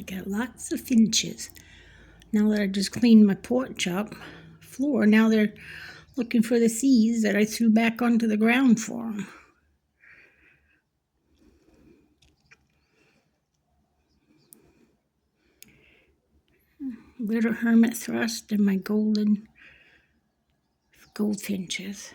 Got lots of finches. Now that I just cleaned my porch up floor, now they're looking for the seeds that I threw back onto the ground for them. Little hermit thrush and my goldfinches.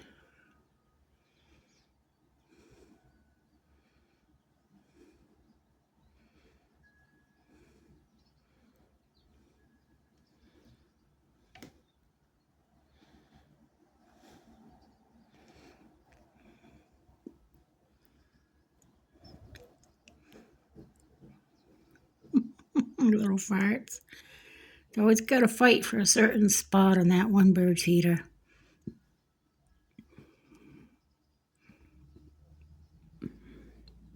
Little farts. They always got to fight for a certain spot on that one bird feeder.